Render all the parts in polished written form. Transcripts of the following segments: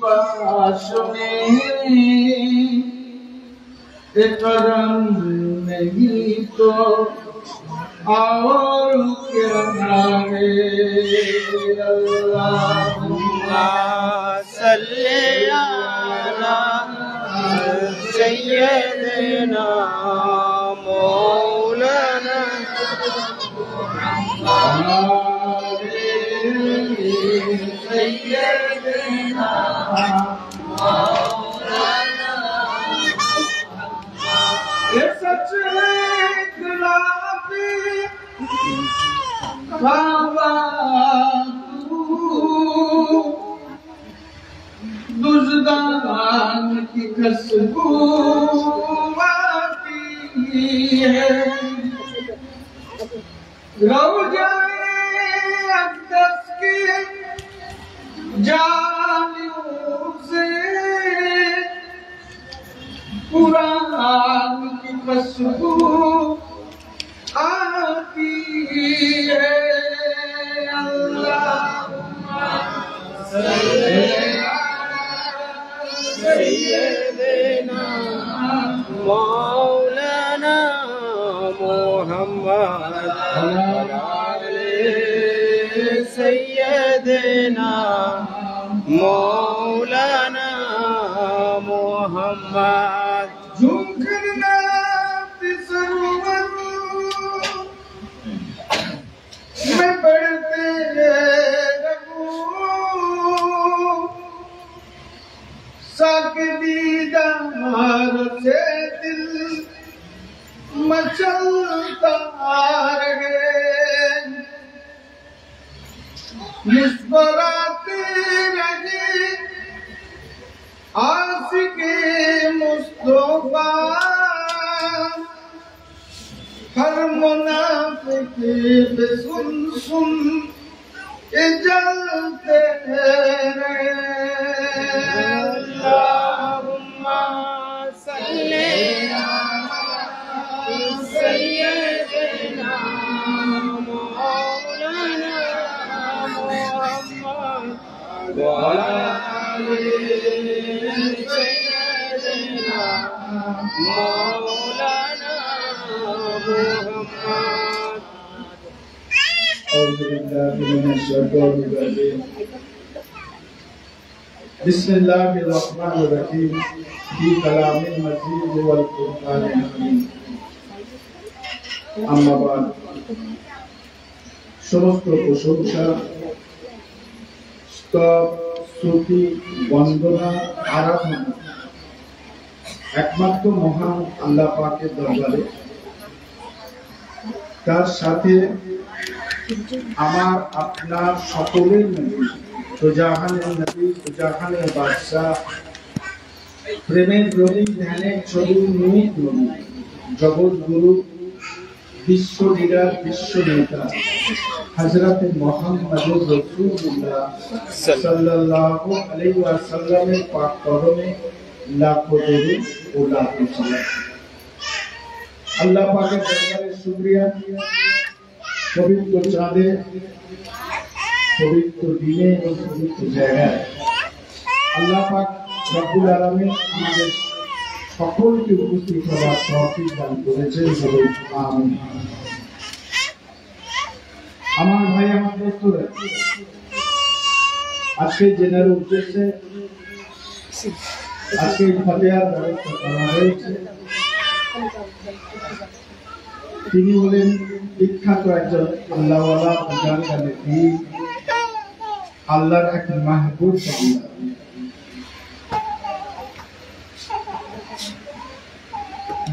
पास में करम नहीं तो और क्या है। अल्लाहुम्मा सल्ले अला सय्यिदना मौलाना सय्यिदना मौलाना। ये सच है गुलाबी बाबा दुज़दान की खुशबू आती है। रौज़ाए अक़दस की जालियों से कुरान की खुशबू आती है। अल्लाहुम्मा सल्ली सय्यिदना मौलाना मुहम्मद सय्यिदना मौलाना मुहम्मद। झुमकना सरोवर में बढ़ते रहूं, साके दीदार से दिल मचलता रहे। मुस्कुराते रहे आशिके मुस्तफा, हर मुनाफिक पे सुन सुन के जलते रहे। अल्लाहुम्मा सल्ली अला सय्यिदना मौलाना मुहम्मद व आलि सय्यिदना मौलाना मुहम्मद। औज़ु बिल्लाहि मिनश शैतानिर रजीम। बिस्मिल्लाहिर्रहमानिर्रहीम। फी कलामिल मजीद वल कुरआनिल हमीद। अम्मा बाद। समस्त प्रशंसा स्तব স্তুতি বন্দনা আরাধনা একমাত্র মহান আল্লাহ পাকের দরবারে। তার সাথে আমার আপনার সকলের নবী সুজাহানের নবী সুজাহানের বাদশাহ প্রেমের প্রতীক ধ্যানের ছবি নূর নবী জগৎ গুরু বিশ্ব লিডার বিশ্ব নেতা হযরত মুহাম্মদুর রাসূলুল্লাহ সাল্লাল্লাহু আলাইহি ওয়াসাল্লামের পাক কদমে লাখো দরুদ ও লাখো সালাম। আল্লাহ পাকের দরবারে শুকরিয়া, পবিত্র চাঁদে পবিত্র দিনে এবং পবিত্র জায়গায় আল্লাহ পাক রব্বুল আলামিন আমাদের সকলকে উপস্থিত হওয়ার তৌফিক দান করেছেন। আমিন। আমার ভাই আমার দোস্তরা, আজকে জেনার উদ্দেশ্যে আজকে ফাতিহার ব্যবস্থা করা হয়েছে। তিনি হলেন বিখ্যাত একজন আল্লাহওয়ালা পূজারী, আল্লাহর এক মাহবুব বান্দা।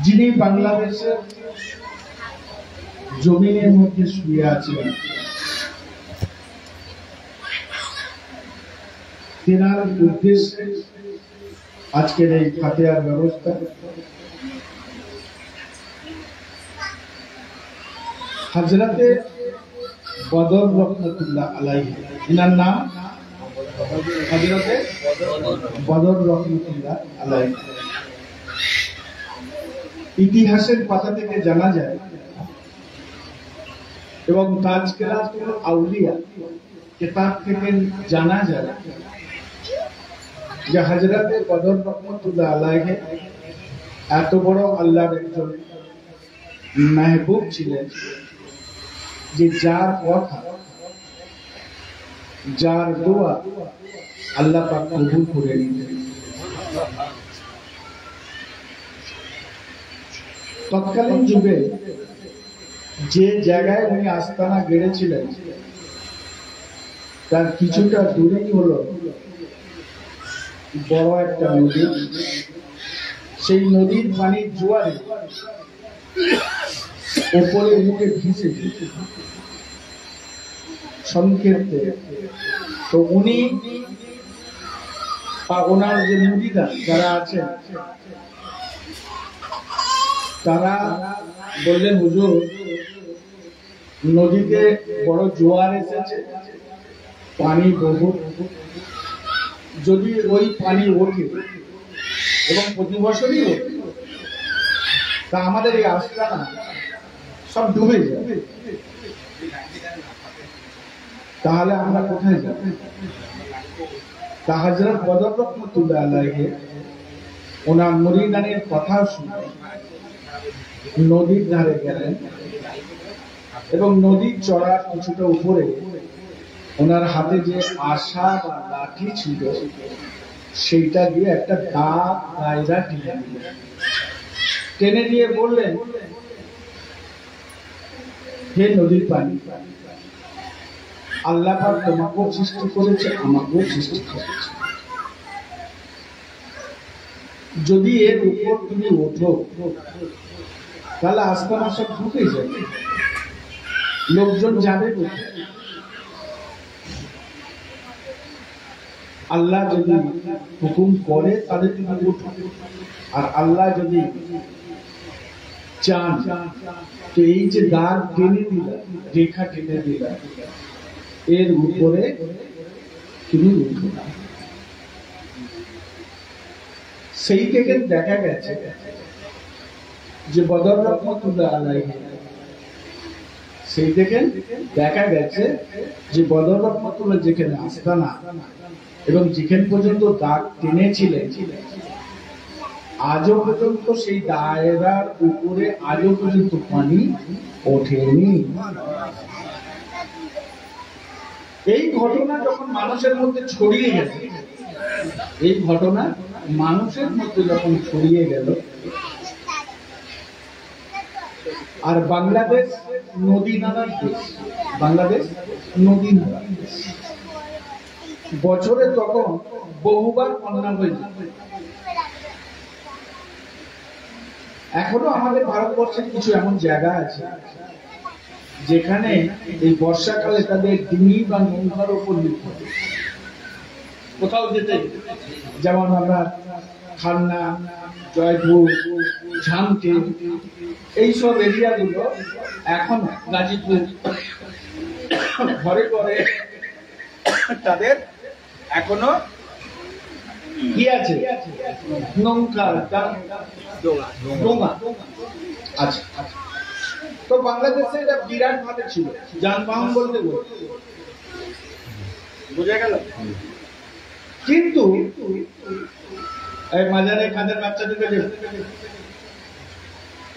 যিনি বাংলাদেশের জমিনের মধ্যে শুয়ে আছেন, তেনার উদ্দেশ্যে আজকের এই ফাতিহার ব্যবস্থা। হযরতে বদর রহমাতুল্লাহ আলাইহি, এনার নাম হযরতে বদর রহমাতুল্লাহ আলাইহি। ইতিহাসের পাতা থেকে জানা যায় এবং তাজকিরাতুল আউলিয়া কিতাব থেকে জানা যায় যে হযরতে বদর রহমাতুল্লাহ আলাইহি এত বড় আল্লাহর একজন মেহবুব ছিলেন যে যার কথা যার দোয়া আল্লাহ পাক কবুল করে নিতেন। তৎকালীন যুগে যে জায়গায় উনি আস্তানা গড়েছিলেন তার কিছুটা দূরেই হলো বড় একটা নদী। সেই নদীর পানির জোয়ারে উপরে উঠে ভিসে সংক্ষেপে তো উনি বা ওনার যে মুরিদা যারা আছেন তারা বললেন, হুজুর নদীতে বড় জোয়ার এসেছে, পানি বহু, যদি ওই পানি ওঠে এবং প্রতি বছরই ওঠে তা আমাদের এই আস্তানা সব ডুবে যাবে, তাহলে আমরা কোথায় যাব? তা হযরত বদর রহমাতুল্লাহ আলাইহি ওনার মুরিদানের কথা শুনে নদীর ধারে গেলেন এবং নদীর চড়ার কিছুটা উপরে ওনার হাতে যে আশা বা লাঠি ছিল সেইটা দিয়ে একটা দাগ দায়রা টেনে দিয়ে বললেন, হে নদীর পানি, আল্লাহ পাক তোমাকেও সৃষ্টি করেছে, আমাকেও সৃষ্টি করেছে, যদি এর উপর তুমি ওঠো তাহলে আস্তানা সব ঢুকে যাবে, লোকজন যাবে কোথায়? আল্লাহ যদি হুকুম করে তাহলে তুমি ওঠো, আর আল্লাহ যদি চান তো এই যে দাগ টেনে দিলা, রেখা টেনে দিলা, এর উপরে তুমি উঠো না। সেই থেকে দেখা গেছে যে বদর রহমাতুল্লাহ আলাইহি, সেই থেকে দেখা গেছে যে বদর রহমাতুল্লাহ যেখানে আস্তানা এবং যেখান পর্যন্ত দাগ টেনেছিলেন আজও পর্যন্ত সেই দায়রার উপরে আজও পর্যন্ত পানি ওঠেনি। এই ঘটনা যখন মানুষের মধ্যে ছড়িয়ে গেল, এই ঘটনা মানুষের মধ্যে যখন ছড়িয়ে গেল, আর বাংলাদেশ নদী নালার দেশ, বাংলাদেশ নদী নালার দেশ, বছরে তখন বহুবার বন্যা হয়েছে। এখনো আমাদের ভারতবর্ষের কিছু এমন জায়গা আছে যেখানে এই বর্ষাকালে তাদের ডিঙি বা নৌকার উপর নির্ভর কোথাও যেতে, যেমন আমরা খান্না, জয়পুর, ঝামটে, এইসব এরিয়াগুলো এখন গাজীপুর ঘরে ঘরে তাদের এখনো কি আছে, নৌকা, ডোঙা। আচ্ছা, তো বাংলাদেশে এটা বিরাট ভাবে ছিল, যানবাহন বলতে বোঝা গেল। কিন্তু এই মাজারে কাঁধের বাচ্চাদেরকে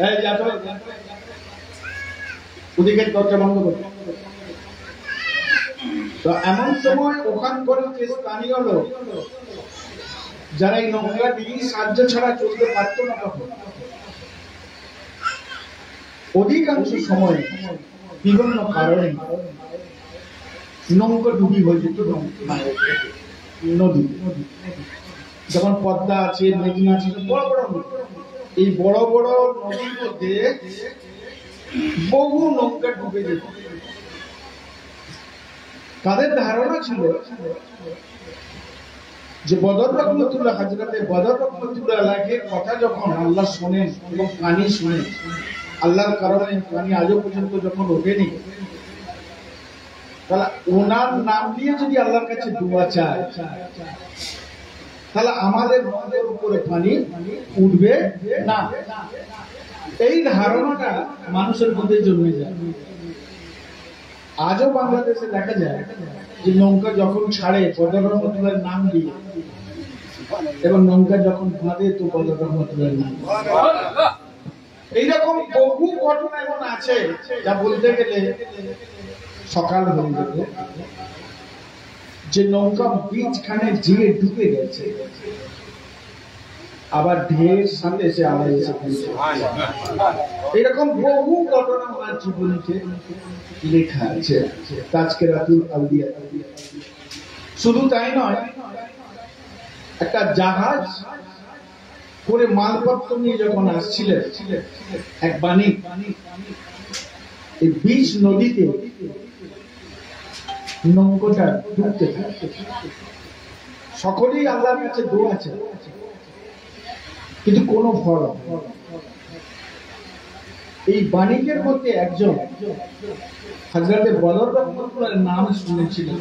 এই যাতো ওদিকে দরজা বন্ধ করতে। তো এমন সময় ওখানকার যে স্থানীয় লোক যারা এই নৌকা ডিঙির সাহায্য ছাড়া চলতে পারত না, তখন অধিকাংশ সময় বিভিন্ন কারণে নৌকা ডুবি হয়ে যেত নদী। যেমন পদ্মা আছে, মেঘনা আছে, বড় বড় নদী। এই বড় বড় নদীর মধ্যে বহু নৌকা ডুবে যেত। তাদের ধারণা ছিল যে বদর রহমাতুল্লাহ, হযরতে বদর রহমাতুল্লাহ আলাইহির কথা যখন আল্লাহ শোনেন এবং পানি শুনেন, আল্লাহর কারণে পানি আজও পর্যন্ত যখন ওঠেনি, তাহলে ওনার নাম দিয়ে যদি আল্লাহর কাছে দোয়া চায় তাহলে আমাদের নদের উপরে পানি উঠবে না। এই ধারণাটা মানুষের মধ্যে জন্মে যায়। আজও বাংলাদেশে দেখা যায় যে নৌকা যখন ছাড়ে বদর রহমাতুল্লাহর নাম দিয়ে, এবং নৌকা যখন বাঁধে তো বদর রহমতুল্লাহ নাম। এইরকম বহু ঘটনা এমন আছে যা বলতে গেলে সকাল হয়ে যাবে, যে নৌকা বীজখানে যেয়ে ঢুকে গেছে, আবার ঢের সাথে সে আবার এসে পৌঁছে। এরকম বহু ঘটনা ওনার জীবনীতে লেখা আছে তাজকিরাতুল আউলিয়া। শুধু তাই নয়, একটা জাহাজ করে মালপত্র নিয়ে যখন আসছিলেন এক বাণিক, এই 20 নদীতে নৌকোটা ডুবতে থাকে। সকলেই আল্লাহর কাছে দোয়া আছে, কিন্তু কোনো ফল। এই বাণিকের মধ্যে একজন হযরতে বদর রহমতুল্লাহর নাম শুনেছিলেন,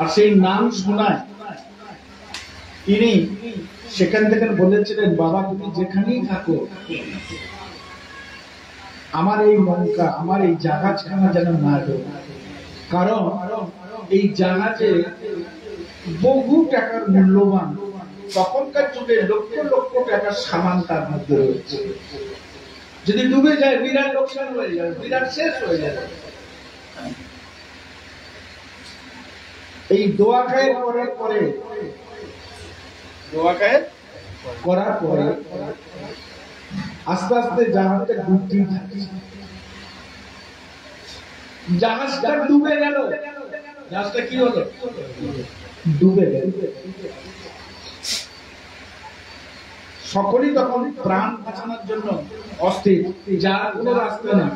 আর সেই নাম শোনায় তিনি সেখান থেকে বলেছিলেন, বাবা তুমি যেখানেই থাকো, আমার এই নৌকা, আমার এই জাহাজখানা যেন না ডোবে, কারণ এই জাহাজে বহু টাকার মূল্যবান, তখনকার যুগে লক্ষ লক্ষ টাকার সামান তার মধ্যে রয়েছে। যদি ডুবে যায় বিরাট লোকসান হয়ে যাবে, বিরাট শেষ হয়ে যাবে। এই দোয়া খায়ের করার পরে আস্তে আস্তে জাহাজটা ডুবতেই থাকে। জাহাজটা ডুবে গেল। জাহাজটা কি হলো? ডুবে গেল। সকলেই তখন প্রাণ বাঁচানোর জন্য অস্থির, যার কোনো রাস্তা নেই,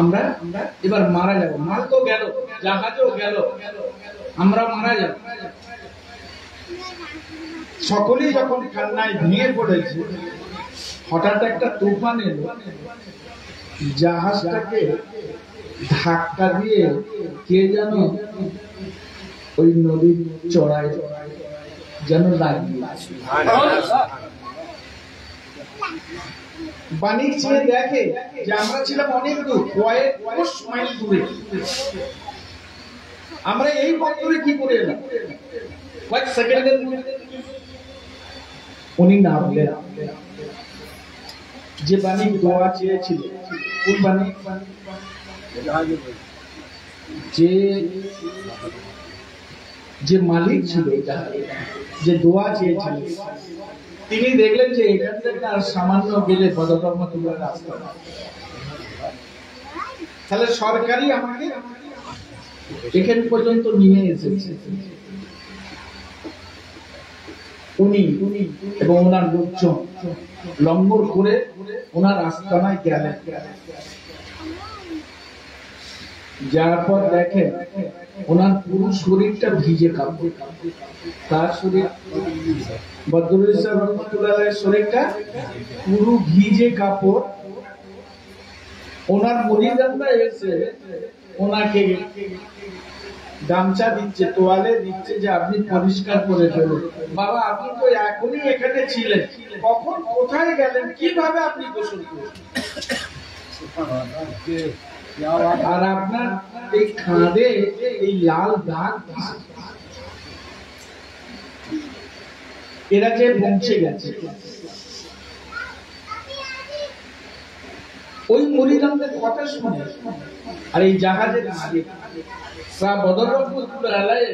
আমরা এবার মারা যাব। মাল তো গেল, জাহাজও গেল, আমরা মারা যাব। সকলেই যখন কান্নায় ভেঙে পড়েছে, হঠাৎ একটা তুফান এলো, জাহাজটাকে ধাক্কা দিয়ে কে যেন ওই নদীর চড়ায় যেন লাগিয়ে। বাণিক চেয়ে দেখে যে আমরা ছিলাম অনেক দূর, কয়েক মাইল দূরে, আমরা এই বন্দরে কি করে এলাম? কয়েক সেকেন্ডের মধ্যে উনি নামলেন। যে বাণিক দোয়া চেয়েছিল, কোন বাণিক? যে মালিক ছিল, যে দোয়া চেয়েছিল, তিনি দেখলেন যে এখান থেকে আর সামান্য গেলে বদর রহমতুল্লাহর রাস্তা, তাহলে সরকারি আমাকে এখান পর্যন্ত নিয়ে এসেছে। উনি এবং ওনার লোকজন লঙ্গর করে ওনার আস্তানায় গেলেন। যাওয়ার পর দেখেন ওনার পুরো শরীরটা ভিজে কাঁপে। তার শরীর, বদরুল ইসলাম রহমতুল্লাহের শরীরটা পুরো ভিজে কাপড়। ওনার মুরিদানরা এসে ওনাকে গামছা দিচ্ছে, তোয়ালে দিচ্ছে, যে আপনি পরিষ্কার করে ফেলুন। বাবা আপনি তো এখনই এখানে ছিলেন, কখন কোথায় গেলেন, কিভাবে আপনি গোসল করলেন? আর আপনার এই খাঁদে এই লাল দাগ, এরা যে পৌঁছে গেছে। ওই মুরিদানদের কথা শুনে আর এই জাহাজের মালিক শাহ বদর রহমতুল্লাহ আলাইহি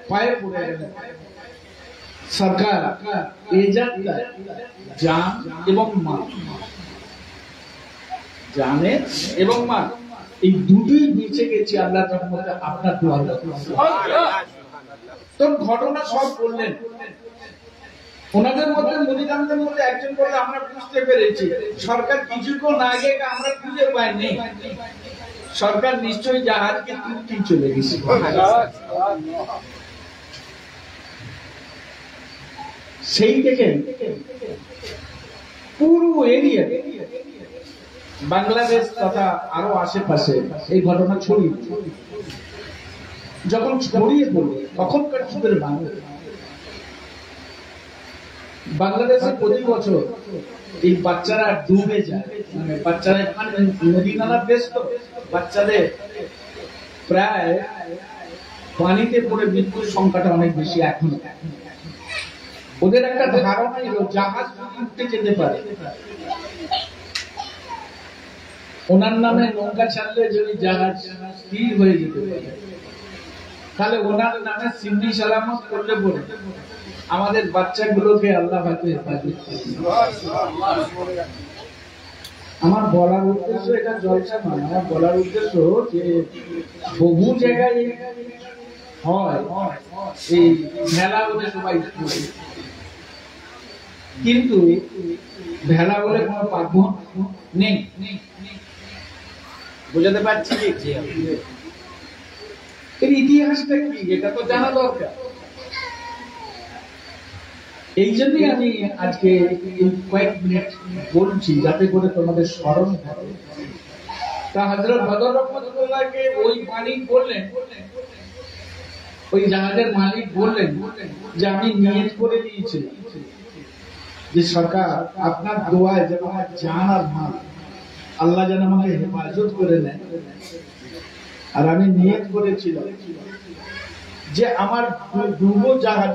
পায়ে পড়ে গেলেন, সরকার এই জানটা জান এবং মাল, জানে এবং মাল এই দুটোই বেঁচে গেছে আল্লাহর রহমতে, আপনার দোয়া। তো ঘটনা সব বললেন। ওনাদের মধ্যে, মুরিদানদের মধ্যে একজন বললে, আমরা বুঝতে পেরেছি সরকার কিছুক্ষণ আগে আমরা খুঁজে পাইনি, সরকার নিশ্চয়ই জাহাজকে তুলতে চলে গেছে। সেই থেকে পুরো এরিয়া, বাংলাদেশ তথা আরো আশেপাশে এই ঘটনা ছড়িয়ে, যখন ছড়িয়ে পড়লো তখনকার যুগের বাংলাদেশে প্রতি বছর এই বাচ্চারা ডুবে যায়, মানে বাচ্চারা নদী নালার দেশ তো, বাচ্চাদের প্রায় পানিতে পড়ে মৃত্যুর সংখ্যাটা অনেক বেশি এখন। ওদের একটা ধারণা ছিল জাহাজ উঠতে যেতে পারে, ওনার নামে নৌকা ছাড়লে যদি জাহাজ স্থির হয়ে যেতে পারে, তাহলে ওনার নামে সিন্নি সালামত করলে বলে আমাদের বাচ্চাগুলোকে আল্লাহ হয়তো হেফাজত করবে। আমার বলার উদ্দেশ্য এটা জলসা নয়, আমার বলার উদ্দেশ্য যে বহু জায়গায় হয় এই মেলা বলে সবাই করে, কিন্তু ভেলা বলে কোনো পাঠ্য নেই। বোঝাতে পারছি কি এর ইতিহাসটা কি, এটা তো জানা দরকার। এই জন্যই আমি আজকে কয়েক মিনিট বলছি, যাতে করে তোমাদের স্মরণ থাকে। তা হযরত বদর রহমতুল্লাহকে ওই মালিক বললেন, ওই জাহাজের মালিক বললেন যে আমি নিয়ত করে নিয়েছি যে সরকার আপনার দোয়ায় যেন আমার জান আর মাল আল্লাহ যেন আমাকে হেফাজত করে নেন, আর আমি নিয়ত করেছিলাম যে আমার ডুবো জাহাজ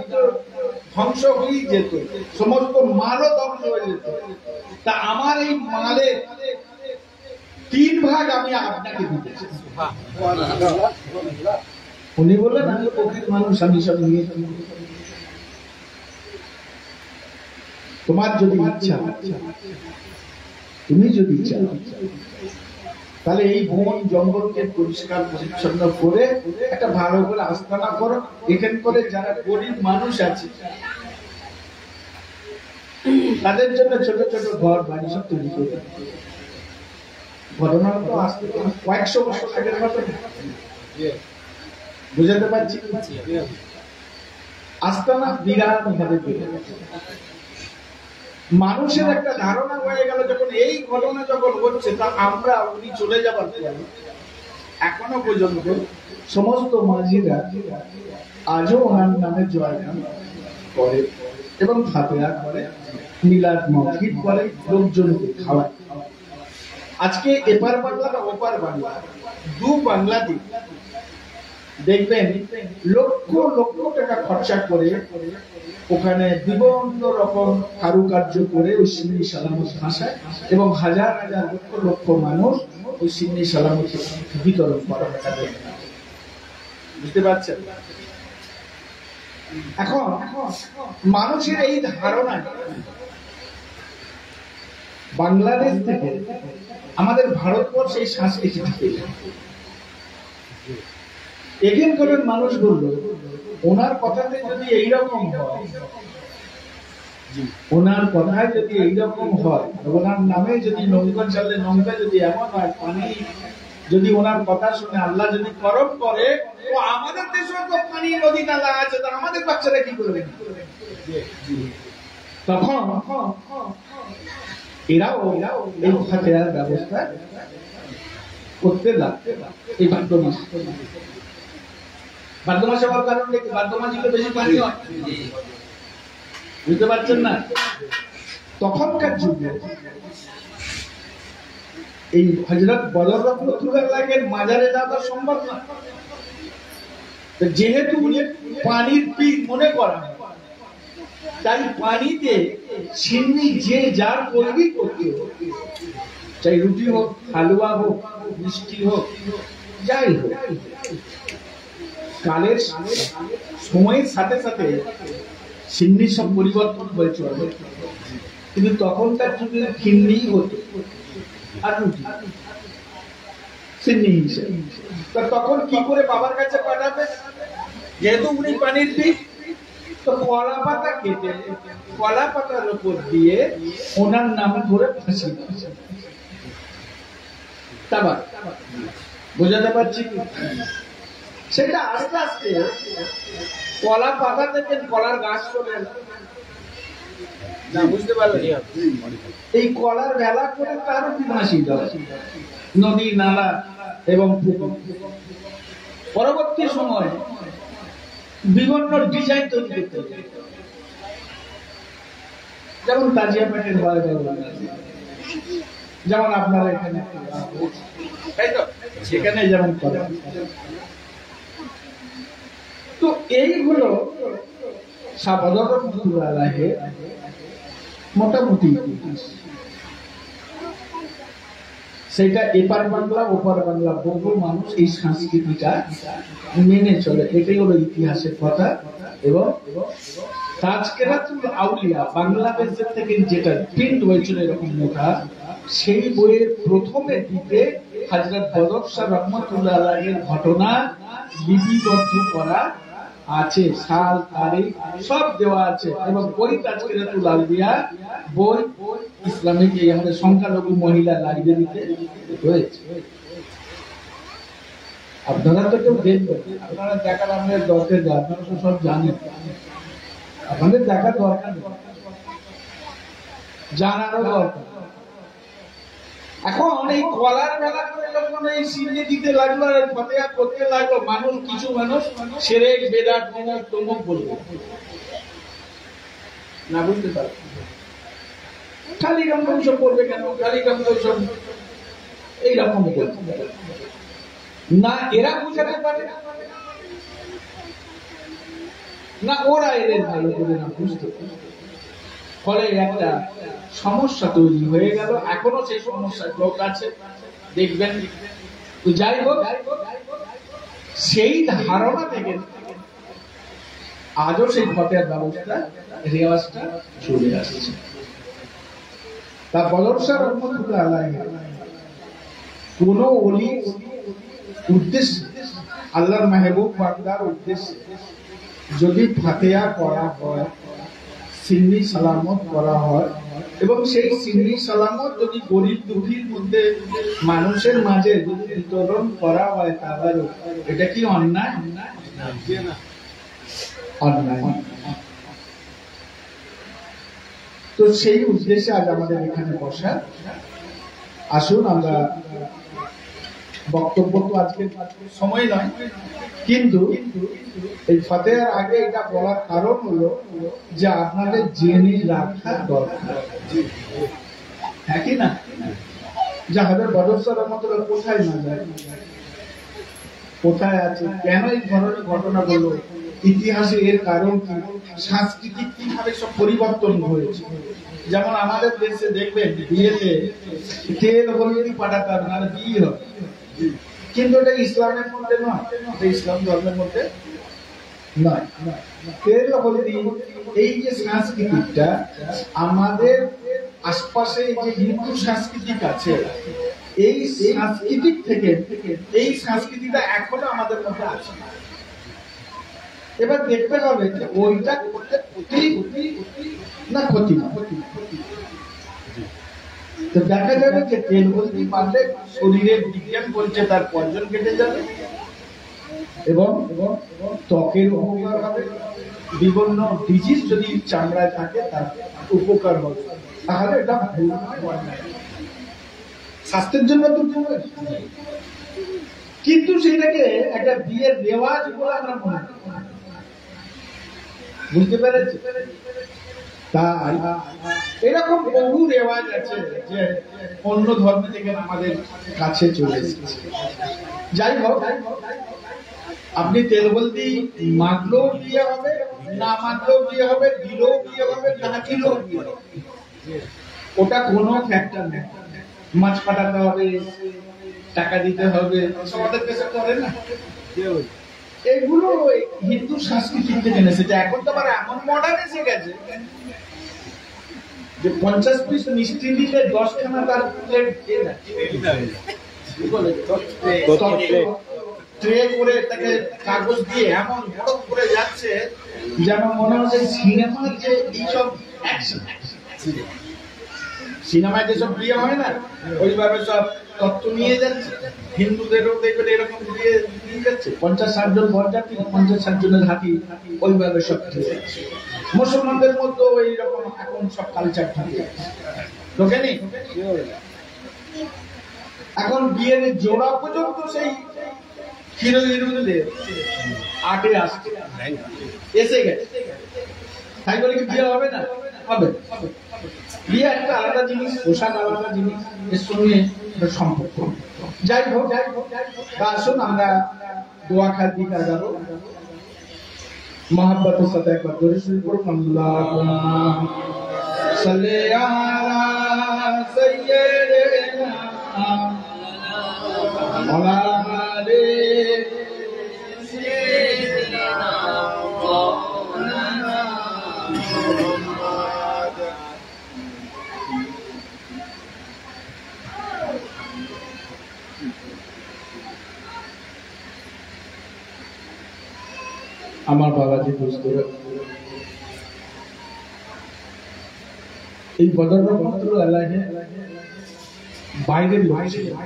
ধ্বংস হয়ে যেত, সমস্ত মালও ধ্বংস হয়ে যেত, তা আমার এই মালের 3 ভাগ আমি আপনাকে দিতে চাই। উনি বললেন আমি প্রকৃত মানুষ, আমি সব নিয়ে তোমার যদি ইচ্ছা, তুমি যদি চাও, তাহলে এই বন জঙ্গলকে পরিষ্কার পরিচ্ছন্ন করে একটা ভালো করে আস্তানা করো, এখান করে যারা গরিব মানুষ আছে তাদের জন্য ছোট ছোট ঘর বাড়ি সব তৈরি করে। ঘটনা তো আসতে কয়েকশো বছর আগের ঘটনা, বুঝাতে পারছি। আস্তানা বিরাট ভাবে পেয়ে মানুষের একটা ধারণা হয়ে গেল যখন এই ঘটনা যখন হচ্ছে, তা আমরা উনি চলে যাবার পরে এখনো পর্যন্ত সমস্ত মাঝিরা আজও ওনার নামে জয়গান করে এবং ফাতিহা করে, মিলাদ মাহফিল করে, লোকজনকে খাওয়ায়। আজকে এপার বাংলা আর ওপার বাংলা, দু বাংলাতে দেখবেন লক্ষ লক্ষ টাকা খরচা করে ওখানে বিভিন্ন রকম কারুকার্য করে ওই সিন্নি সালামত ভাষায়, এবং হাজার হাজার লক্ষ লক্ষ মানুষ ওই সিন্নি সালামত বিতরণ করে। বুঝতে পারছেন? এখন মানুষের এই ধারণা বাংলাদেশ থেকে আমাদের ভারতবর্ষ এই সংস্কৃতি এগেন করেন। মানুষ বলল ওনার কথাতে যদি এইরকম হয়, ওনার কথায় যদি এইরকম হয়, ওনার নামে যদি নৌকা চলে, নৌকা যদি এমন হয়, পানি যদি ওনার কথা শুনে আল্লাহ যদি করম করে, তো আমাদের দেশেও তো পানি নদী নালা আছে, তো আমাদের বাচ্চারা কি করবে? তখন এরাও এই ফাতিহার ব্যবস্থা করতে লাগবে। এই ভাদ্র মাস, ভাদ্র মাসে হওয়ার কারণ কি? ভাদ্র মাসে বেশি পানি হয়, বুঝতে পারছেন না? তখনকার যুগে এই হযরত বদর রহমতুল্লাহের মাজারে যাওয়া সম্ভব না, যেহেতু পানির পীর মনে করা হয়, তাই পানিতে সিন্নি যে যার তৈরি করতে হোক, চাই রুটি হোক, হালুয়া হোক, মিষ্টি হোক, যাই হোক, কালের সময়ের সাথে সাথে সিন্নি সব পরিবর্তন হয়ে চলে, কিন্তু তখনকার যুগে খিন্নি হতো আর রুটি সিন্নি হিসেবে। তখন কি করে বাবার কাছে পাঠাবে? যেহেতু উনি পানির পীর, তো কলা পাতা কেটে কলা পাতার উপর দিয়ে ওনার নাম ধরে ফাঁসি। বোঝাতে পারছি? সেটা আস্তে আস্তে কলা পাতা থেকে কলার গাছ চলে এলো, বুঝতে পারলেন? এই কলার ভেলা করে তারও ফাঁসি দেওয়া, নদী নালা এবং পুকুর। পরবর্তী সময় বিভিন্ন ডিজাইন তৈরি করতে হবে, যেমন তাজিয়া পেটের হয়, যেমন আপনারা এখানে, তাই তো সেখানে যেমন করে। তো এইগুলো শাহ বদর রহমতুল্লাহ আলাইহি মোটামুটি সেটা এপার বাংলা ওপার বাংলা বহু মানুষ এই সংস্কৃতিটা মেনে চলে, এটাই হলো ইতিহাসের কথা। এবং তাজকিরাতুল আউলিয়া বাংলাদেশের থেকে যেটা প্রিন্ট হয়েছিল এরকম মোটা, সেই বইয়ের প্রথমের দিকে হযরত বদর শাহ রহমতুল্লাহ আলাইহির ঘটনা লিপিবদ্ধ করা আছে, সাল তারিখ সব দেওয়া আছে। এবং ওই তাজকিরাতুল আউলিয়া বই ইসলামিক এই আমাদের সংখ্যালঘু মহিলা লাইব্রেরিতে রয়েছে। আপনারা তো কেউ দেখবেন, আপনারা দেখার আমাদের দরকার নেই, আপনারা তো সব জানেন, আপনাদের দেখার দরকার নেই, জানারও দরকার। এখন এই কলার মেলা করে যখন এই সিন্নি দিতে লাগলো আর ফতেয়া করতে লাগলো, মানুষ কিছু মানুষ শিরক বেদাত বিদাত তমুক বলবে না, বুঝতে পারবে খালি রকম সব করবে কেন, খালি রকম সব এইরকম করবে না, এরা বুঝাতে পারে না, ওরা এদের ভালো করে না বুঝতে পারে। ফলে একটা সমস্যা তৈরি হয়ে গেল, এখনো সেই সমস্যার লোক আছে দেখবেন। তো যাই হোক, সেই ধারণা থেকে আজও সেই ফতেয়ার ব্যবস্থা রেওয়াজটা চলে আসছে। তা বদর শাহ রহমতুল্লাহ আলাইহি কোন ওলি উদ্দেশ্য, আল্লাহর মেহবুব বান্দার উদ্দেশ্যে যদি ফাতিহা করা হয়, সিন্নি সালামত করা হয়, এবং সেই সিন্নি সালামত যদি গরিব দুঃখীর মধ্যে মানুষের মাঝে যদি বিতরণ করা হয়, তাহলে এটা কি অন্যায়? অন্যায়। তো সেই উদ্দেশ্যে আজ আমাদের এখানে বসা। আসুন আমরা বক্তব্য তো আজকে সময় নয়, কিন্তু এই ফতেহার আগে এটা বলার কারণ হলো যে আপনাদের জেনে রাখা দরকার, হ্যাঁ কি না? যে হযরত বদর শাহ রহমতুল্লাহ কোথায় না যায়, কোথায় আছে, কেন এই ধরনের ঘটনা হলো, ইতিহাসে এর কারণ কি, সাংস্কৃতিক কিভাবে সব পরিবর্তন হয়েছে। যেমন আমাদের দেশে দেখবেন বিয়েতে তেল হলুদ পাঠাতে হবে, না বিয়ে হবে, কিন্তু এটা ইসলামের মধ্যে নয়, ইসলাম ধর্মের মধ্যে নয়। তেল হলুদ এই যে সংস্কৃতিটা আমাদের আশপাশে যে হিন্দু সংস্কৃতিক আছে, এই সাংস্কৃতিক থেকে এই সংস্কৃতিটা এখনো আমাদের মধ্যে আছে। এবার দেখতে হবে যে ওইটা ক্ষতি না ক্ষতি না। তো দেখা যাবে যে তেল হলদি পারলে শরীরের বিজ্ঞান বলছে তার পয়জন কেটে যাবে, এবং ত্বকের উপকার হবে, বিভিন্ন ডিজিজ যদি চামড়ায় থাকে তার উপকার হবে, তাহলে এটা স্বাস্থ্যের জন্য তো, কিন্তু সেটাকে একটা বিয়ের রেওয়াজ বলে আমরা মনে করি, বুঝতে পেরেছি? তাই এরকম বহু রেওয়াজ আছে যে অন্য ধর্ম থেকে আমাদের কাছে চলে এসেছে। যাই হোক, আপনি তেল হলদি মাখলেও বিয়ে হবে, না মাখলেও বিয়ে হবে, দিলেও বিয়ে হবে, না দিলেও বিয়ে হবে, ওটা কোনো ফ্যাক্টর নেই। মাছ পাঠাতে হবে, টাকা দিতে হবে, আমাদের দেশে করে না। এগুলো হিন্দু সংস্কৃতি থেকে এসেছে। এখন তো আবার এমন মডার্ন এসে গেছে যে 50 পিস মিষ্টি দিলে 10 খানা তার প্লেট ট্রে করে তাকে কাগজ দিয়ে এমন বড় করে যাচ্ছে যেন মনে হচ্ছে সিনেমার যে এইসব অ্যাকশন, সিনেমায় যেসব বিয়ে হয় না ওইভাবে সব তত্ত্ব নিয়ে যাচ্ছে। হিন্দুদেরও দেখবেন এরকম বিয়ে নিয়ে যাচ্ছে, 50-60 জন বরযাত্রী, 50-60 জনের হাতি, ওইভাবে সব দিয়ে যাচ্ছে। মুসলমানদের মধ্যে এইরকম এখন সব কালচার থাকে, ঢোকেনি? এখন বিয়ের জোড়া পর্যন্ত সেই হিরো হিরোইনদের আটে আসছে, এসে গেছে। তাই বলে কি বিয়ে হবে না? হবে। বিয়ে একটা আলাদা জিনিস, পোশাক আলাদা জিনিস, এর সঙ্গে সম্পর্ক। যাই হোক, আসুন আমরা দোয়া খাদ্যি কাজাবো। मोहब्बत साथ एक बार दुरूद शरीफ पढ़ो अल्लाहुम्मा सल्ली अला सय्यिदिना मौलाना আমার বাবাজি দোস্তরা এই বদর রহমতুল্লাহ আলাইহি বাইরের লোক ছিলেন,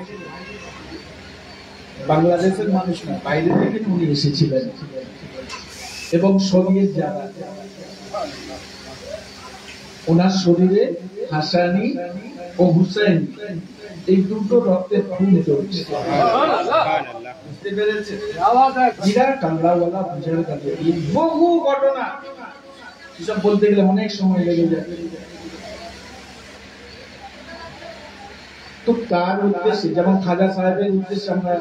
বাংলাদেশের মানুষ না, বাইরে থেকে উনি এসেছিলেন এবং শরীরের যারা ওনার শরীরে হাসানি ও হুসাইন এই দুটো রক্তের খুন চলছে। বুঝতে পেরেছে? বিরাট কামলাওয়ালা বুঝার কাছে বহু ঘটনা, এসব বলতে গেলে অনেক সময় লেগে যায়। তো তার উদ্দেশ্যে যেমন খাজা সাহেবের উদ্দেশ্যে আমরা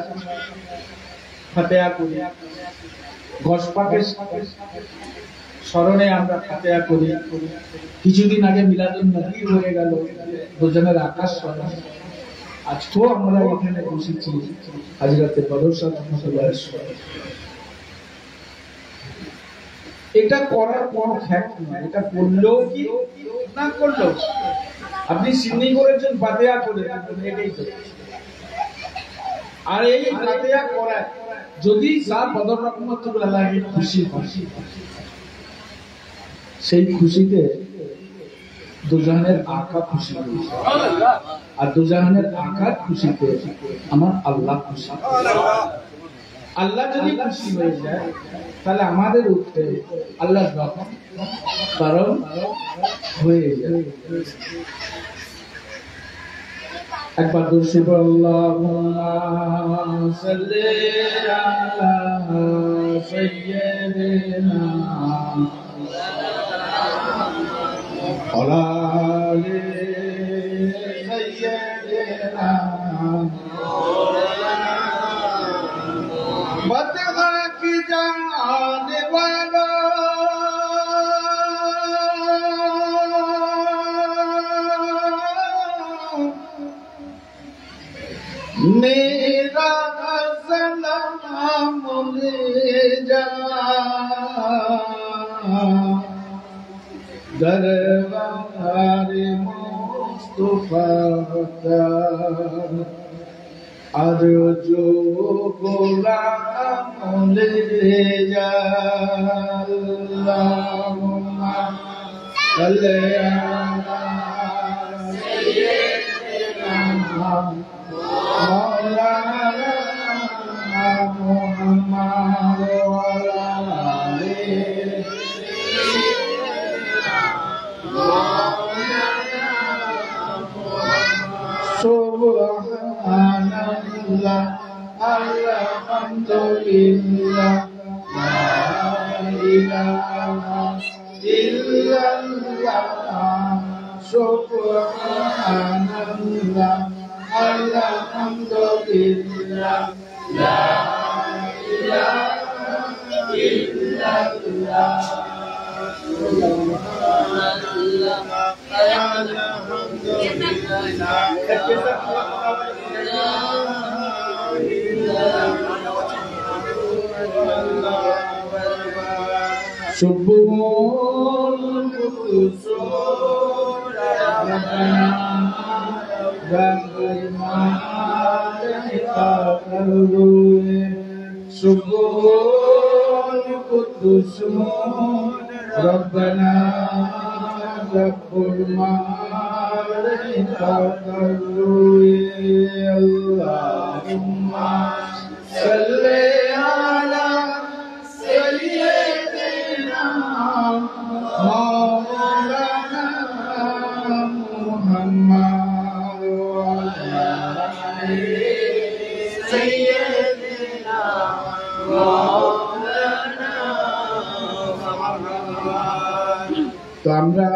ফাতেহা করি, ঘোষপাকের স্মরণে আমরা ফাতেহা করি। কিছুদিন আগে মিলাদুন নবী হয়ে গেল, দুজনের আকাশ স্মরণ। আজকেও আমরা এখানে বসেছি হযরতে বদর শাহ রহমাতুল্লাহ। এটা করার কোনো ফ্যাক্ট নয়, এটা করলেও কি না করলেও আপনি সিন্নি করেছেন, ফাতিহা করেছেন, এটাই তো। আর এই ফাতিহা করায় যদি শাহ বদর রহমাতুল্লাহ আলাইহি খুশি হয়, সেই খুশিতে দুজাহানের আকা খুশি হয়েছে, আর দুজাহানের আকার খুশিতে আমার আল্লাহ খুশি। আল্লাহ যদি খুশি হয়ে যায় তাহলে আমাদের উপরে আল্লাহর রহমত কারণ হয়ে যায়। একবার দরুদ পড়ো আল্লাহুম্মা সাল্লি আলা সাইয়্যিদিনা আলি সাইয়্যিদিনা बदगा की जाने वाला मेरा सलाम ले जा दरबार मुस्तफा का अर्जो गुलाम ले जा अल्लाहुम्मा सल्ली अला सय्यिदिना मौलाना मुहम्मद व अला आलिहि Subhanallah, alhamdulillah, la ilaha illallah. Subhanallah, alhamdulillah, la ilaha illallah. Subhanallah, Subuhul Qudus Rabbana Rabbul Malaikatu Subuhul Qudus Rabbana Rabbul Malaikatu Allahumma salli ala sayyidina Maulana Muhammad wa ala alihi sayyidina Maulana Muhammad। তো আমরা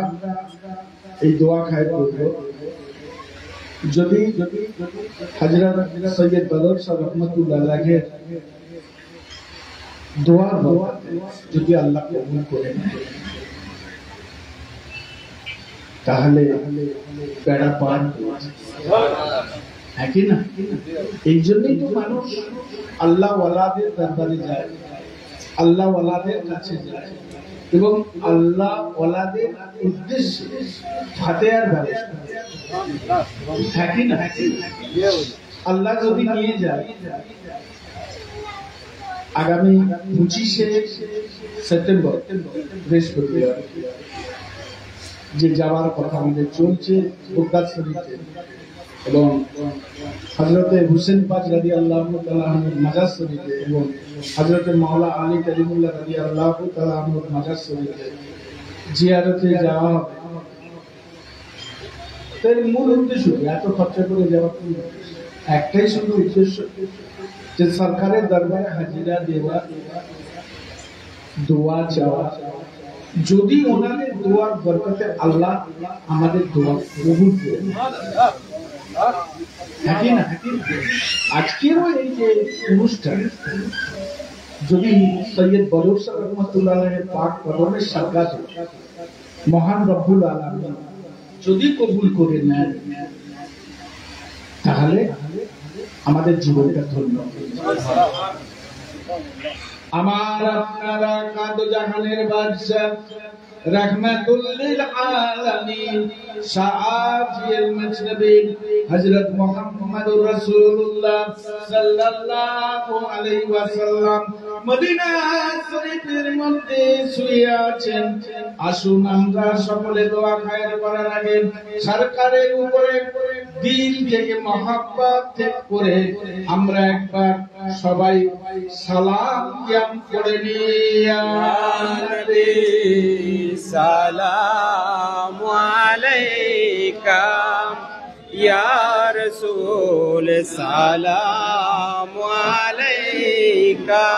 এই দোয়া খাই করব, যদি হযরত সৈয়দ বদর শাহ রহমাতুল্লাহ আলাইহি দোয়ার বরকতে যদি আল্লাহ কবুল করে নেয় তাহলে বেড়া পার হ্যাঁ কি না? এই জন্যই তো মানুষ আল্লাহ ওয়ালাদের দরবারে যায়, আল্লাহ ওয়ালাদের কাছে যায় এবং আল্লাহ ওয়ালাদের উদ্দেশ্যে ফাতিহার ব্যবস্থা, হ্যাঁ কি না? আল্লাহ যদি নিয়ে যায় আগামী 25শে সেপ্টেম্বর বৃহস্পতিবার যে যাওয়ার কথা আমাদের চলছে বুখারী শরীফে, এবং হযরতে হুসেন পাক রাদিয়াল্লাহু তাআলা আনহুর মাজার শরীফে এবং হযরতে মাওলা আলী কালিমুল্লাহ রাদিয়াল্লাহু তাআলা আনহুর মাজার শরীফে জিয়ারতে যাওয়া হবে। তার মূল উদ্দেশ্য এত খরচা করে যাওয়ার একটাই শুধু উদ্দেশ্য যে সরকারের দরবারে হাজিরা দেওয়া, দোয়া চাওয়া, যদি ওনাদের দোয়ার বরকতে আল্লাহ আমাদের দোয়া কবুল করে। আজকের এই যে অনুষ্ঠান যদি সৈয়দ বদর শাহ রহমাতুল্লাহ আলাইহির পাক কদমের সাদকাতে মহান রব্বুল আলামিন যদি কবুল করে নেন তাহলে আমাদের জীবনটা ধন্য। আমার আপনারা কাদ জাহানের বাদশা रहमतुल लिल आलमीन शाफिउल मुजतबीन हजरत मुहम्मदुर रसूलुल्लाह सल्लल्लाहु अलैहि ওয়াসাল্লাম মদিনা শরীফের মধ্যে শুয়ে আছেন। আসুন আমরা সকলে দোয়া খায়ের করার আগে সরকারের উপরে দিল থেকে মহব্বত করে আমরা একবার সবাই সালাম জ্ঞান করে নিয়া নবী সালাম আলাইকা ইয়া রাসূল সালাম আলাইকা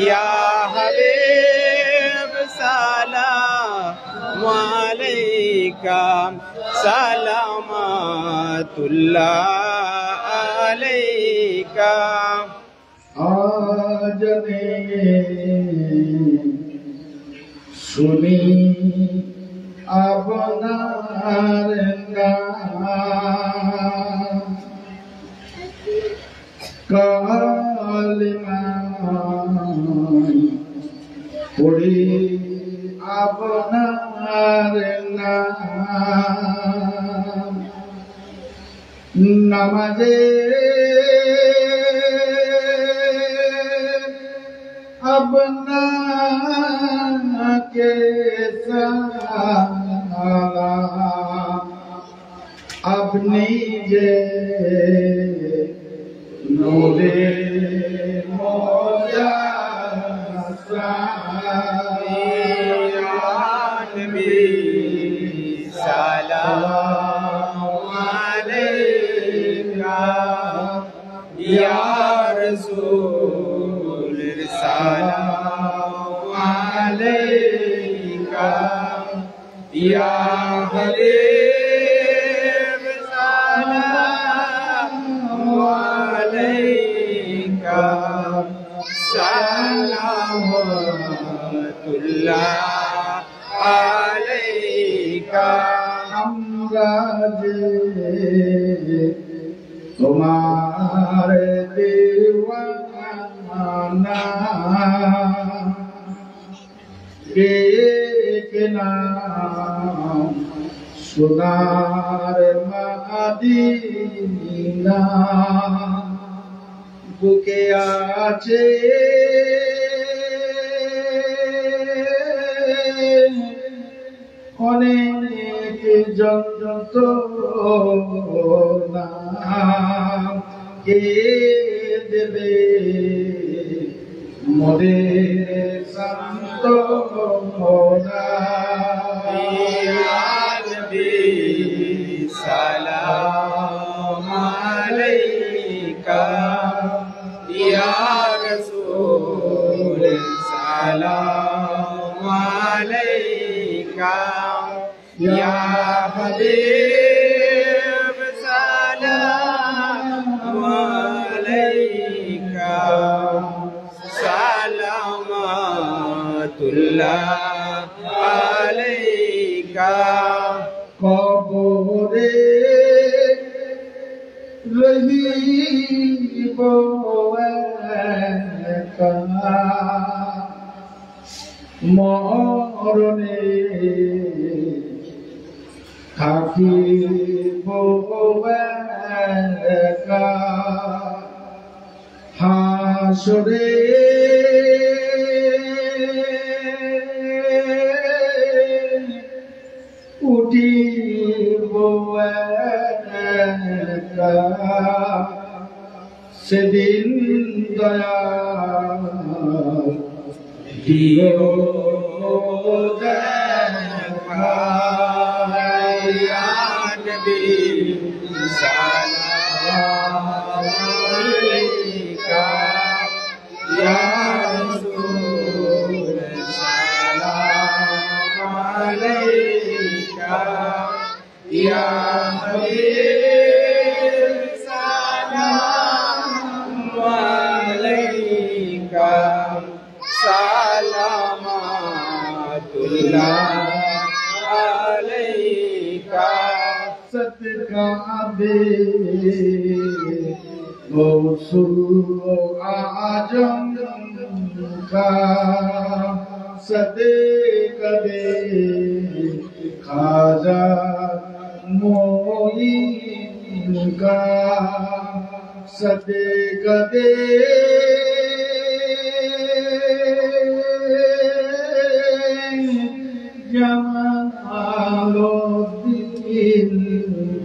ইয়া হাবিব সালাম আলাইকা সালামাতুল্লাহ আলাইকা আজনে শুনি আপনার নাম কালিমা পড়ি আপনার নাম নামাজে আপনাকে সালাম আপনি যে নূরে মুজাসসাম সালাম আলাইকা ইয়া রাসূল সালাম আলাইকা ইয়া হাবিব সালাম আলাইকা সালামাতুল্লাহ আলাইকা আমরা যে তোমার দেওয়ানা এক নাম সোনার মদিনা বুকে আছে অনেক যন্ত্রণা কে দেবে মোদের সান্তনা সালাম আলাইকা ইয়া রাসূল সালাম আলাইকা ইয়া হাবিব সালাম আলাইকা সালাম সালাম আলাইকা কবরে রহিব একা মরণে থাকিব একা হাসরে উঠিব একা সেদিন দয়া দিও দেখা ইয়া নবী সালাম আলাইকা ইয়া রাসূল সালাম আলাইকা ইয়া হাবিব সালাম আলাইকা সালামাতুল্লাহ আলাইকা सदका दे गौसुल आजम का सदका दे खाजा मोइन का सदका दे जमालुद्दीन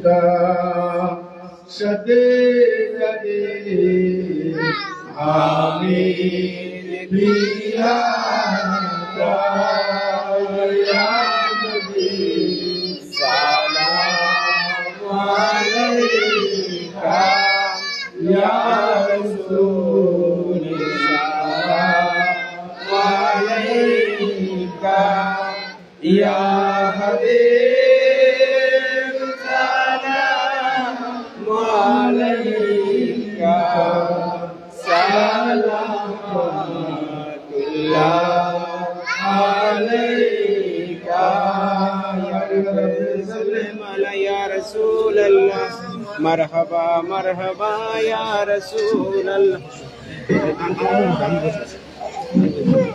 का सदका दे आमीन बिया का या नबी सलाम अलैका या रसूल सलाम अलैका या हबीब सलाम अलैका सलामुल्लाह अलैका या सल्लम या रसूल अल्लाह मरहबा मरहबा या रसूल अल्लाह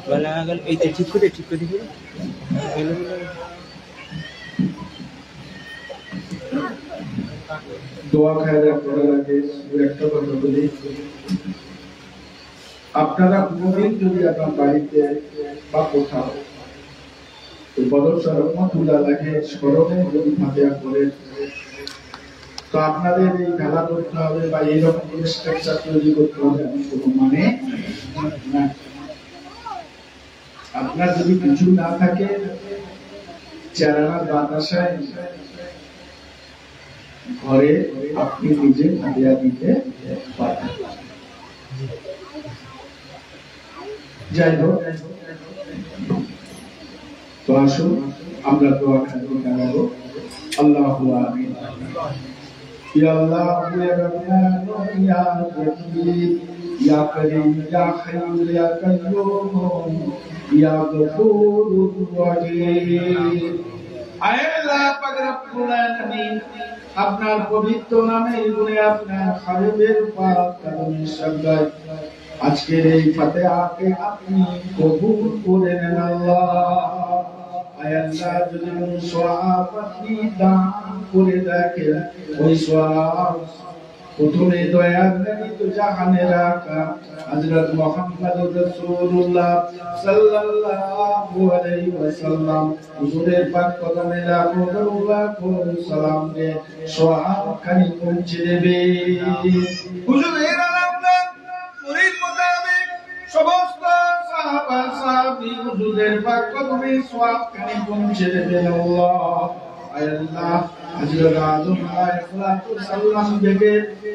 बलागल এইটা ঠিক করে দিবি দোয়া খায়রা করার আগে একটা কথা বলি আপনারা কোনদিন যদি আপনার বাড়িতে বা কোথাও বদর রহমতুল্লাহ আলাইহি স্মরণে যদি ফাতিহা করেন তো আপনাদের এই খেলা করতে হবে বা এইরকম স্ট্রাকচার তৈরি করতে হবে আমি কোনো মানে না। আপনার যদি কিছু না থাকে চেরানার বাতাসায় ঘরে আপনি নিজে ফাতিহা দিতে পারেন। যাই হোক তো আসুন আমরা দোয়া খাবো আল্লাহু আমিন ইয়া আল্লাহ ইয়া রহমান ইয়া রহিম ইয়া করিম ইয়া হাইয়্যু ইয়া কাইয়্যুম ইয়া গফুরুর রহিম আয় আল্লাহ পাক রব্বুল আলামিন আপনার পবিত্র নামে গুণে আপনার হাবিবের পাক কদমে সাজদায় আজকের এই ফাতিহাকে আপনি কবুল করে নেন আল্লাহ। আয় আল্লাহ যদি কোন সওয়াব আপনি দান করে দেখেন ওই সওয়াব প্রথমে দয়ার নবী তো জাহানের আকা হযরত মুহাম্মদুর রাসূলুল্লাহ সাল্লাল্লাহু আলাইহি ওয়াসাল্লাম হুজুরের পাক কদমে লাখো লাখো সালাম দে সওয়াব খানি পৌঁছে দেবে। হুজুরের আলামদার মুরিদ মোতাবেক সমস্ত সাহাবা সাহাবী হুজুরের পাক কদমে সওয়াব খানি পৌঁছে দেবে আল্লাহ। আয় আল্লাহ হযরত আদম আলাইহিস সালাম থেকে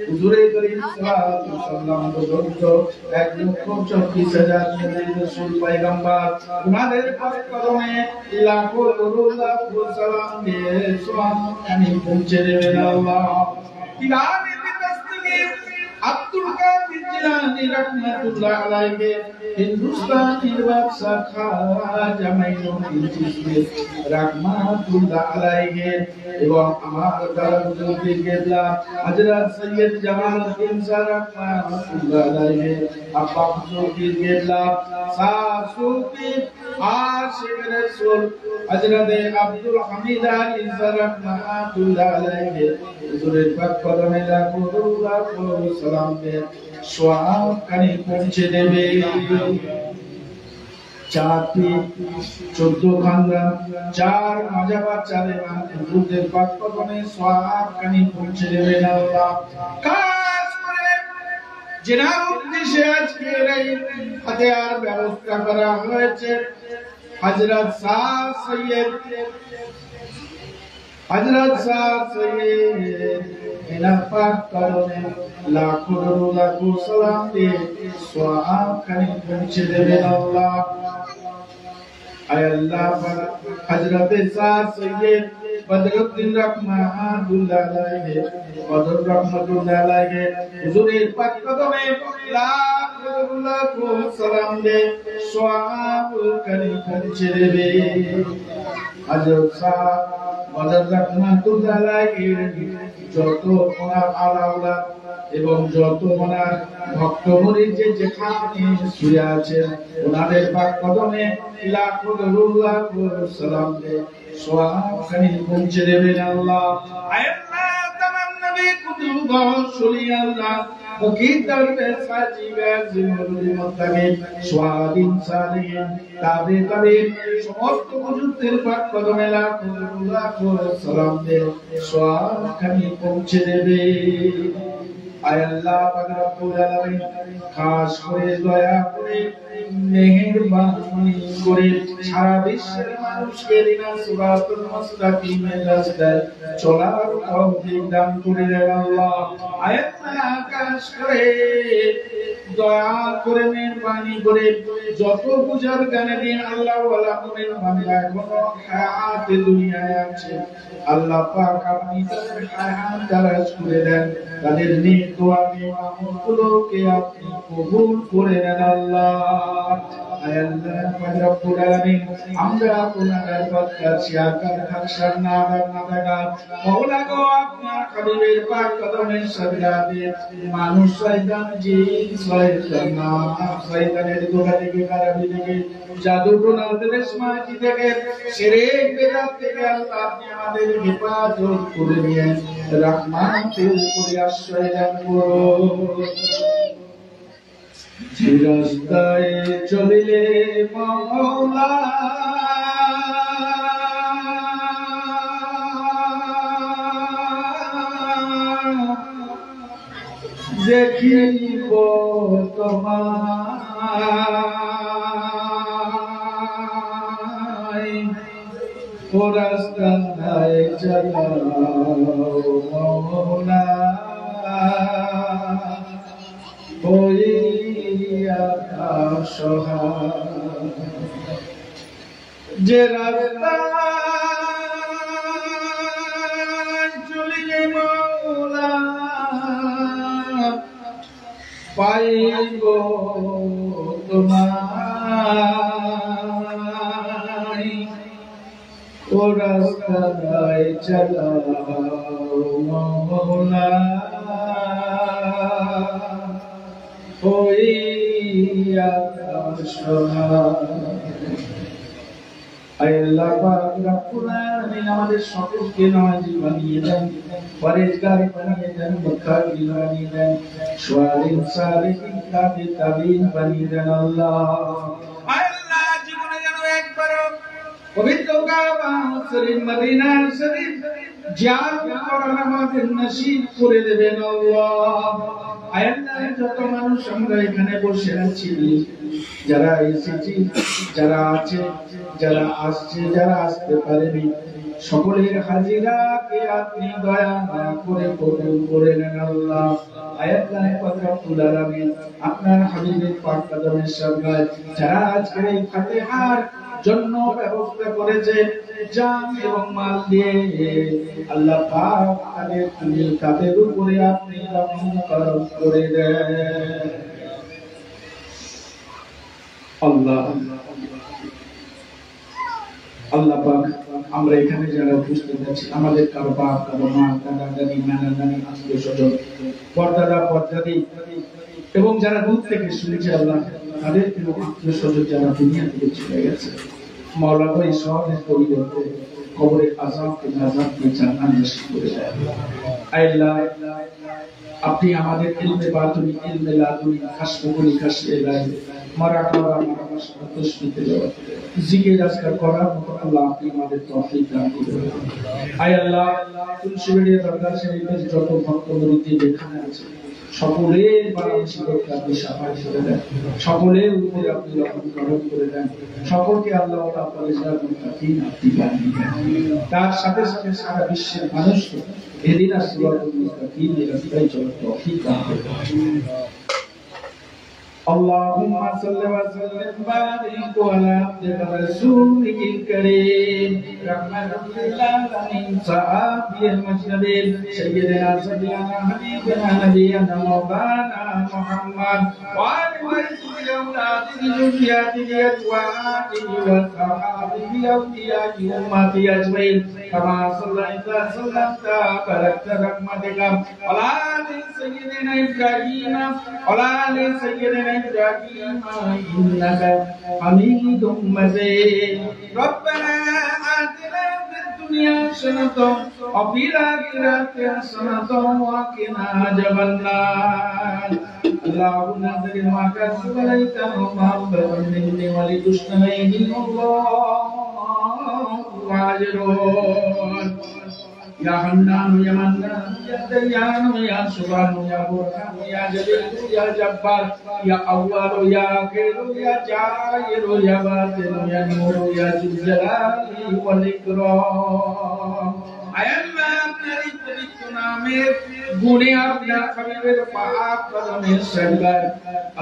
হুজুরে করিম সাল্লাল্লাহু আলাইহি ওয়াসাল্লাম পর্যন্ত 1,34,000 নবী রাসূল পয়গম্বর উনাদের পাক কদমে লাখো লাখো সালাম দিয়ে সওয়াব খানি পৌঁছে দেবে আল্লাহ। কিরামে বিতাসতিকে আব্দুল কাদের জিলানী রাহমাতুল্লাহ আলাইহি, হিন্দুস্তানের বাদশা খাজা মাইনুদ্দিন চিশতি রাহমাতুল্লাহ আলাইহি, এবং আমার দ্বারা বুজুর্গ কেবলা হযরত সৈয়দ জামালউদ্দিন শাহ রাহমাতুল্লাহ আলাইহি, আব্বা বুজুর্গ কেবলা সাসুফি আশিক রাসূল হযরত আব্দুল হামিদ আলী শাহ রাহমাতুল্লাহ আলাইহি, হুজুরের পাক কদমে লাখো সালাম দে সওয়াব কানে পৌঁছে দেবে। 4 পীর 14 খানদান 4 মাযহাব 4 ইমাম হুজুরদের পাক কদমে সওয়াব কানে পৌঁছে দেবেন আল্লাহ। খাস করে যেনার উদ্দেশ্যে আজকের এই ফাতিহার ব্যবস্থা করা হয়েছে, হযরত শাহ সৈয়দ এনার পাক কদমে লাখো লাখো সালাম দিয়ে সওয়াব কানে পৌঁছে দেবেন আল্লাহ। আয় আল্লাহ, হযরত শাহ সৈয়দ বদরুদ্দিন রাহমাতুল্লাহ আলাইহি, বদর রাহমাতুল্লাহ আলাইহি, হুজুরের পাক কদমে লাখো লাখো সালাম দিয়ে সওয়াব কানে পৌঁছে দেবে। হযরত শাহ বদর রাহমাতুল্লাহ আলাইহি যত ওনার আলাউলা এবং যত ওনার ভক্ত মুরিদ যেখানে শুয়ে আছেন, ওনাদের পাক কদমে লাখো লাখো সালাম দিয়ে সওয়াব কানে পৌঁছে দেবেন আল্লাহ। আয় আল্লাহ, তামাম নবী কুতুব রাসূলি আল্লাহ ফকির দরবে সাজিবে জিমরুল মুত্তাকিন সোয়াবিন সালিহিন তাবে তাবিন সমস্ত বুজুর্গদের পাক কদমে লাখো লাখো সালাম দিয়ে সওয়াব কানে পৌঁছে দেবে। আয় আল্লাহ পাক রব্বুল আলামিন, খাস করে দয়া করে মেহেরবানি করে সারা বিশ্বের মানুষকে দিনা সিরাতুল মুস্তাকিমের রাস্তায় চলার তৌফিক দান করে দেন আল্লাহ। আয় আল্লাহ, খাস করে দয়া করে মেহেরবানি করে যত বুজুর্গ গানে আল্লাহ ওয়ালা মুমিন বান্দা এখনো হায়াতে দুনিয়ায় আছে, আল্লাহ পাক আপনি তাদের হায়াত দারাজ করে দেন, তাদের নেক দোয়া নিয়ামতগুলোকে আপনি কবুল করে নেন আল্লাহ। আয় আল্লাহ পাক রব্বুল আলামিন, আমরা আপনার কাছে আকার হাসর না দেখা মাওলা গো, আপনার হাবিবের পাক কদমে সাজদা দিয়ে মানুষ শয়তান জিন শয়তান না শয়তানের গোলা থেকে খারাপি থেকে জাদু টোনা দেশমাকি থেকে শিরক বিদআত থেকে আল্লাহ আপনি আমাদের হেফাজত করে নিয়ে রহমাতের উপরে আশ্রয় দান করুন। যে রাস্তায় চলিলে মাওলা দেখিব তোমায়, ও রাস্তায় চালাও মাওলা হইয়া সহায়। যে রাস্তায় চলিলে মাওলা পাইব তোমায়, ও রাস্তায় চালাও মাওলা হইয়া সহায়। আয় আল্লাহ পাক রব্বুল আলামিন, আমাদের সকলকে নামাজি বানিয়ে দেন, পরেজগার বানিয়ে দেন, মুত্তাকি বানিয়ে দেন, সালিহিন সালিহিন তাবিঈন বানিয়ে দেন আল্লাহ। আয় আল্লাহ, জীবনে যেন একবারও পবিত্র কাবা শরীফ মদিনা শরীফ জিয়ারত করার আমাদের নসিব করে দেবেন আল্লাহ। আয় আল্লাহ, যত মানুষ আমরা এখানে বসে আছি, যারা এসেছি, যারা আছে, যারা আসছে, যারা আসতে পারেনি, সকলের হাজিরাকে আপনি দয়া করে কবুল করে নেন আল্লাহ। আয় আল্লাহ পাক রব্বুল আলামিন, আপনার হাবিবের পাক কদমের সামনে যারা আজকে এই ফাতিহার জন্য ব্যবস্থা করেছে জান এবং মাল দিয়ে, আল্লাহ পাক তাদের উপরে আপনি রহম করম করে দেন। আল্লাহ আল্লাহ পাক, আমরা এখানে যারা উপস্থিত আছি, আমাদের কারো বাপ, কারো মা, দাদা দাদি, নানা নানি, আত্মীয় স্বজন, পর্দাদা পর্দাদি এবং যারা দূর থেকে শুনেছে আল্লাহ, তাদের প্রিয় আত্মীয় স্বজন যারা দুনিয়া থেকে চলে গেছে, মাওলা ভাই সবের পরিবর্তে কবরের আযাবকে নাজাত দিয়ে জান্নাত নসিব করে দেয়। আল্লাহ, আপনি আমাদের ইলমে বাতুনি, ইলমে লাদুনি, কাশফে গুলি, কাশফে ইলাহি, মারা করা, মারা তসবিতে যাওয়া, জিকির আজকার করার মতো আল্লাহ আপনি আমাদের তৌফিক দান করুন। আয় আল্লাহ, তুলসীবাড়িয়া দরবার শরীফের যত ভক্ত মুরিদ এখানে আছে, সকলের মানসিকতা আপনি সাফাই করে দেন, সকলের উপরে আপনি রহম করম করে দেন, সকলকে আল্লাহ পরিষ্কার মুত্তাকিন আপনি বানিয়ে দেন। তার সাথে সাথে সারা বিশ্বের মানুষকে এদিনা সিরাতুল মুস্তাকিম এর রাস্তায় চলার তৌফিক দান করুন। اللهم صل وسلم وبارك على عبدك ورسولك الكريم رحمة للعالمين صحابي المجنبين سيدنا سيدنا حبيبنا نبينا مولانا محمد وعلى آله أولاده ذريته أزواجه وصحابه أولياء أمته أجمعين كما صليت وسلمت وباركت رحمتك على آل سيدنا إبراهيم وعلى آل سيدنا إبراهيم إنك حميد مجيد ربنا آتنا في الدنيا حسنة وفي الآخرة حسنة وقنا عذاب النار اللهم انزل ما كسب ليتنا محبة مني ولتشتهيه الله واجرون يا حنان يا منان يا ديان يا سبحان يا برهان يا جليل يا جبار يا أول يا آخر يا جاهر يا باطن يا نور يا ذو الجلال والإكرام আয়াল্লাহ, আপনার এই পবিত্র নামের গুণে আপনার হাবিবের পাক কদমে সেজদায়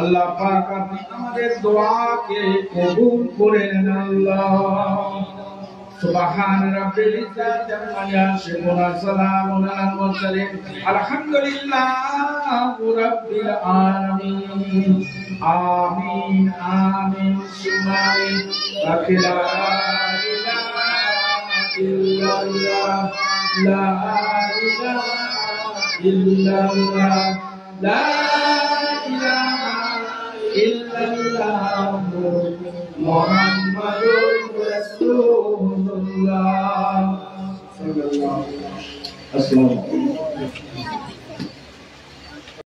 আল্লাহ পাক আপনি আমাদের দোয়াকে কবুল করে নেন। আল্লাহ সুবহান রাব্বিল ইজ্জাতি আম্মা ইয়াসিফুন সালামুন আলাল মুরসালিন আলহামদুলিল্লাহি রাব্বিল আলামিন আমিন আমিন সুম্মা আমিন লা ইলাহা ইল্লাল্লাহ লা ইলাহা ইল্লাল্লাহ লা ইলাহা ইল্লাল্লাহ মুহাম্মাদুর